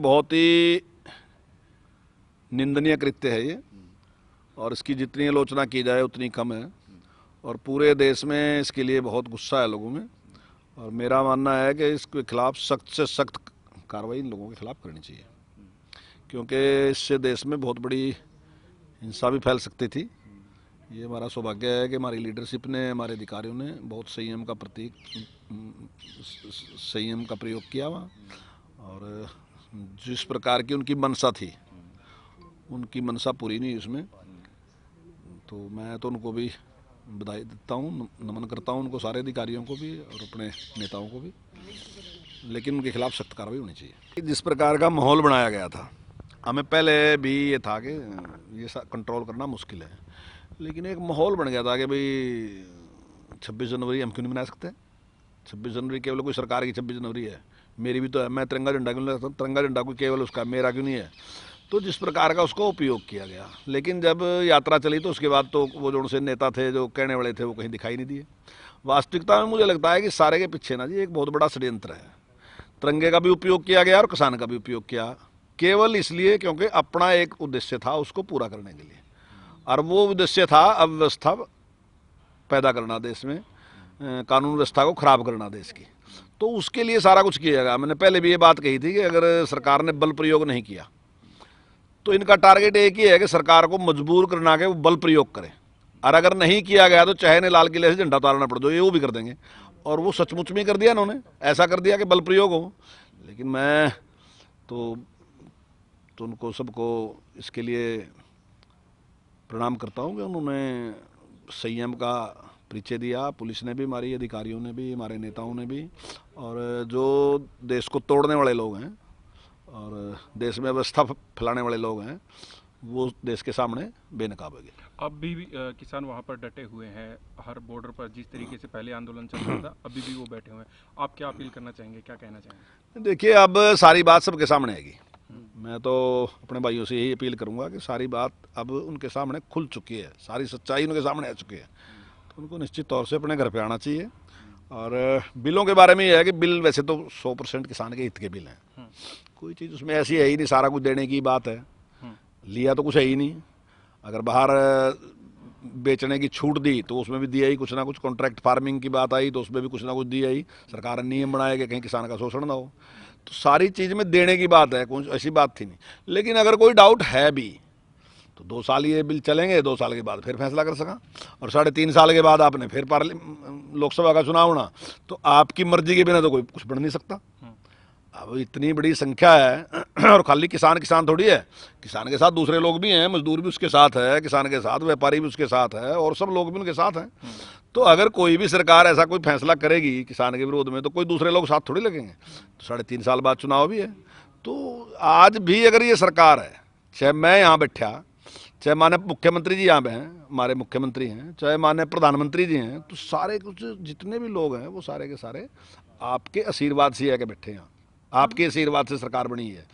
बहुत ही निंदनीय कृत्य है ये, और इसकी जितनी आलोचना की जाए उतनी कम है। और पूरे देश में इसके लिए बहुत गुस्सा है लोगों में, और मेरा मानना है कि इसके खिलाफ सख्त से सख्त कार्रवाई इन लोगों के खिलाफ करनी चाहिए, क्योंकि इससे देश में बहुत बड़ी हिंसा भी फैल सकती थी। ये हमारा सौभाग्य है कि हमारी लीडरशिप ने, हमारे अधिकारियों ने बहुत संयम का प्रयोग किया वहाँ, और जिस प्रकार की उनकी मनसा थी उनकी मनसा पूरी नहीं उसमें। तो मैं तो उनको भी बधाई देता हूँ, नमन करता हूँ उनको, सारे अधिकारियों को भी और अपने नेताओं को भी, लेकिन उनके खिलाफ सख्त कार्रवाई होनी चाहिए। जिस प्रकार का माहौल बनाया गया था, हमें पहले भी ये था कि ये कंट्रोल करना मुश्किल है, लेकिन एक माहौल बन गया था कि भाई 26 जनवरी हम क्यों नहीं मना सकते। 26 जनवरी केवल कोई सरकार की 26 जनवरी है, मेरी भी तो है, मैं तिरंगा झंडा क्यों नहीं रखता, तिरंगा झंडा कोई केवल उसका, मेरा क्यों नहीं है। तो जिस प्रकार का उसको उपयोग किया गया, लेकिन जब यात्रा चली तो उसके बाद तो वो जो उनसे नेता थे, जो कहने वाले थे, वो कहीं दिखाई नहीं दिए। वास्तविकता में मुझे लगता है कि सारे के पीछे ना जी एक बहुत बड़ा षड्यंत्र है। तिरंगे का भी उपयोग किया गया और किसान का भी उपयोग किया, केवल इसलिए क्योंकि अपना एक उद्देश्य था उसको पूरा करने के लिए, और वो उद्देश्य था अव्यवस्था पैदा करना देश में, कानून व्यवस्था को खराब करना देश की। तो उसके लिए सारा कुछ किया गया। मैंने पहले भी ये बात कही थी कि अगर सरकार ने बल प्रयोग नहीं किया तो इनका टारगेट एक ही है कि सरकार को मजबूर करना के वो बल प्रयोग करें, और अगर नहीं किया गया तो चाहे ने लाल किले से झंडा उतारना पड़ जाए, ये वो भी कर देंगे। और वो सचमुच में कर दिया इन्होंने, ऐसा कर दिया कि बल प्रयोग हो। लेकिन मैं तो उनको सबको इसके लिए प्रणाम करता हूँ कि उन्होंने संयम का परिचय दिया। पुलिस ने भी, हमारी अधिकारियों ने भी, हमारे नेताओं ने भी, और जो देश को तोड़ने वाले लोग हैं और देश में व्यवस्था फैलाने वाले लोग हैं, वो देश के सामने बेनकाब हो गए। अब भी किसान वहाँ पर डटे हुए हैं, हर बॉर्डर पर जिस तरीके से पहले आंदोलन चल रहा था अभी भी वो बैठे हुए हैं। आप क्या अपील करना चाहेंगे, क्या कहना चाहेंगे? देखिए, अब सारी बात सबके सामने आएगी। मैं तो अपने भाइयों से यही अपील करूंगा कि सारी बात अब उनके सामने खुल चुकी है, सारी सच्चाई उनके सामने आ चुकी है, तो उनको निश्चित तौर से अपने घर पे आना चाहिए। और बिलों के बारे में यह है कि बिल वैसे तो 100% किसान के हित के बिल हैं, कोई चीज़ उसमें ऐसी है ही नहीं, सारा कुछ देने की बात है, लिया तो कुछ है ही नहीं। अगर बाहर बेचने की छूट दी तो उसमें भी दिया ही कुछ ना कुछ, कॉन्ट्रैक्ट फार्मिंग की बात आई तो उसमें भी कुछ ना कुछ दिया ही, सरकार ने नियम बनाए कि कहीं किसान का शोषण ना हो। तो सारी चीज़ में देने की बात है, कुछ ऐसी बात थी नहीं। लेकिन अगर कोई डाउट है भी तो 2 साल ये बिल चलेंगे, 2 साल के बाद फिर फैसला कर सका, और 3.5 साल के बाद आपने फिर लोकसभा का चुनाव होना, तो आपकी मर्जी के बिना तो कोई कुछ बढ़ नहीं सकता। अब इतनी बड़ी संख्या है और खाली किसान किसान थोड़ी है, किसान के साथ दूसरे लोग भी हैं, मजदूर भी उसके साथ है, किसान के साथ व्यापारी भी उसके साथ है, और सब लोग भी उनके साथ हैं। तो अगर कोई भी सरकार ऐसा कोई फैसला करेगी किसान के विरोध में, तो कोई दूसरे लोग साथ थोड़ी लगेंगे। तो 3.5 साल बाद चुनाव भी है। तो आज भी अगर ये सरकार है, चाहे मैं यहाँ बैठा, चाहे माने मुख्यमंत्री जी यहाँ पे हैं, हमारे मुख्यमंत्री हैं, चाहे माने प्रधानमंत्री जी हैं, तो सारे कुछ जितने भी लोग हैं वो सारे के सारे आपके आशीर्वाद से आके बैठे हैं, आपके आशीर्वाद से सरकार बनी है,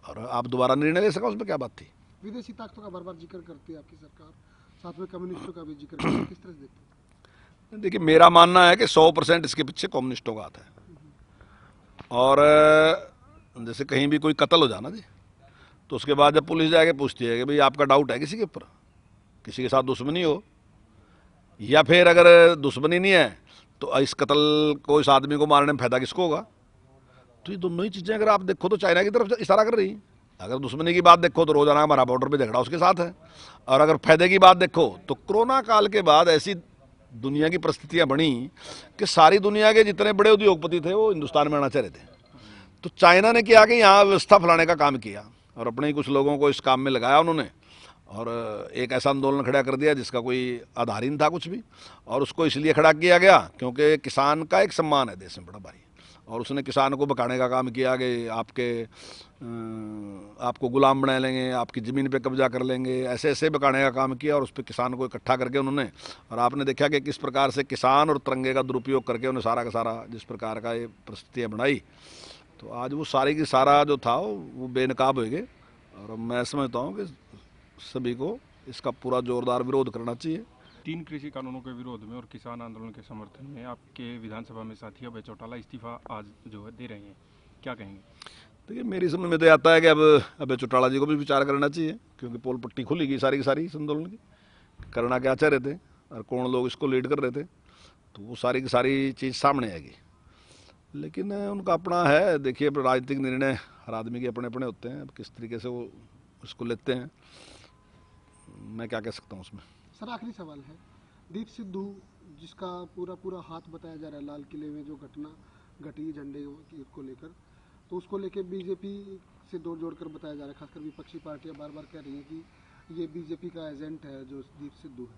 और आप दोबारा निर्णय ले सका, उसमें क्या बात थी। विदेशी ताकतों का बार बार जिक्र करती है आपकी सरकार, साथ में कम्युनिस्टों का भी जिक्र करती है, किस तरह से देखते हैं? देखिए, मेरा मानना है कि 100% इसके पीछे कम्युनिस्टों का हाथ है। और जैसे कहीं भी कोई कत्ल हो जाना जी, तो उसके बाद जब पुलिस जाके पूछती है कि भाई आपका डाउट है किसी के ऊपर, किसी के साथ दुश्मनी हो, या फिर अगर दुश्मनी नहीं है तो इस कत्ल को, इस आदमी को मारने में फायदा किसको होगा। तो ये दोनों ही चीज़ें अगर आप देखो तो चाइना की तरफ इशारा कर रही। अगर दुश्मनी की बात देखो तो रोजाना हमारा बॉर्डर पे झगड़ा उसके साथ है, और अगर फायदे की बात देखो तो कोरोना काल के बाद ऐसी दुनिया की परिस्थितियां बनी कि सारी दुनिया के जितने बड़े उद्योगपति थे वो हिंदुस्तान में आना चाह रहे थे। तो चाइना ने क्या कि यहाँ व्यवस्था फैलाने का काम किया, और अपने ही कुछ लोगों को इस काम में लगाया उन्होंने, और एक ऐसा आंदोलन खड़ा कर दिया जिसका कोई आधार ही नहीं था कुछ भी। और उसको इसलिए खड़ा किया गया क्योंकि किसान का एक सम्मान है देश में बड़ा भारी, और उसने किसान को भगाने का काम किया कि आपको गुलाम बना लेंगे, आपकी ज़मीन पे कब्जा कर लेंगे, ऐसे ऐसे भगाने का काम किया, और उस पर किसान को इकट्ठा करके उन्होंने, और आपने देखा कि किस प्रकार से किसान और तिरंगे का दुरुपयोग करके उन्हें सारा का सारा जिस प्रकार का ये परिस्थितियाँ बनाई, तो आज वो सारी की सारा जो था वो बेनकाब हो गए। और मैं समझता हूँ कि सभी को इसका पूरा जोरदार विरोध करना चाहिए। 3 कृषि कानूनों के विरोध में और किसान आंदोलन के समर्थन में आपके विधानसभा में साथी अभय चौटाला इस्तीफा आज जो है दे रहे हैं, क्या कहेंगे? देखिए मेरी समझ में तो आता है कि अब अबे चौटाला जी को भी विचार करना चाहिए, क्योंकि पोल पट्टी खुली गई सारी की सारी इस आंदोलन की, करना क्या चाह रहे थे और कौन लोग इसको लीड कर रहे थे, तो वो सारी की सारी चीज़ सामने आएगी। लेकिन उनका अपना है, देखिए राजनीतिक निर्णय हर आदमी के अपने अपने होते हैं, अब किस तरीके से वो इसको लेते हैं मैं क्या कह सकता हूँ उसमें। सर आखिरी सवाल है, दीप सिद्धू जिसका पूरा पूरा हाथ बताया जा रहा है लाल किले में जो घटना घटी झंडे को लेकर, तो उसको लेकर बीजेपी से जोड़कर बताया जा रहा है, खासकर विपक्षी पार्टियां बार बार कह रही हैं कि ये बीजेपी का एजेंट है जो दीप सिद्धू है।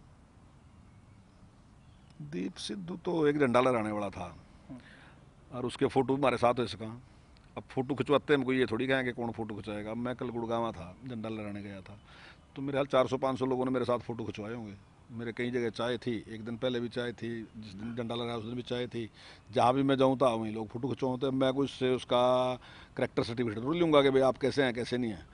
दीप सिद्धू तो एक झंडा लहराने वाला था और उसके फोटो हमारे साथ हो सका। अब फोटो खिंचवाते हैं, हमको ये थोड़ी कहें कि कौन फोटो खिंचवाएगा। मैं कल गुड़गांव था, झंडा लहराने गया था, तो मेरे हाल 400-500 लोगों ने मेरे साथ फ़ोटो खिंचवाए होंगे। मेरे कई जगह चाय थी, एक दिन पहले भी चाय थी, जिस दिन झंडा लगा उस दिन भी चाय थी, जहाँ भी मैं जाऊँ था वहीं लोग फ़ोटो खिंचवाते हैं। मैं कुछ से उसका करेक्टर सर्टिफिकेट जरूर लूँगा कि भाई आप कैसे हैं कैसे नहीं हैं।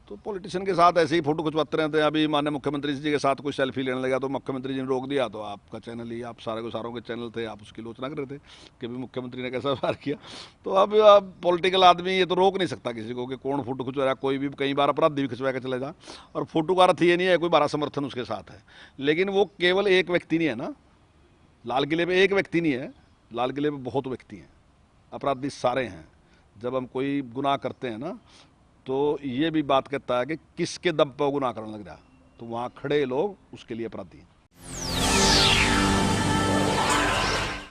तो पॉलिटिशियन के साथ ऐसे ही फ़ोटो खिंचवाते रहते हैं। अभी माननीय मुख्यमंत्री जी के साथ कोई सेल्फी लेने लगा तो मुख्यमंत्री जी ने रोक दिया, तो आपका चैनल ही, आप सारे को सारों के चैनल थे, आप उसकी आलोचना कर रहे थे कि भाई मुख्यमंत्री ने कैसा व्यवहार किया। तो अब पॉलिटिकल आदमी ये तो रोक नहीं सकता किसी को कि कौन फोटो खिंचवा रहा है। कोई भी कई बार अपराधी भी खिंचवा के चले जा, और फोटो का अर्थ ये नहीं है कोई बड़ा समर्थन उसके साथ है। लेकिन वो केवल एक व्यक्ति नहीं है ना, लाल किले पे एक व्यक्ति नहीं है, लाल किले पे बहुत व्यक्ति हैं, अपराधी सारे हैं। जब हम कोई गुनाह करते हैं ना, तो ये भी बात कहता है कि किसके दम पर गुनाह करने लग रहा, तो वहाँ खड़े लोग उसके लिए अपराधी हैं।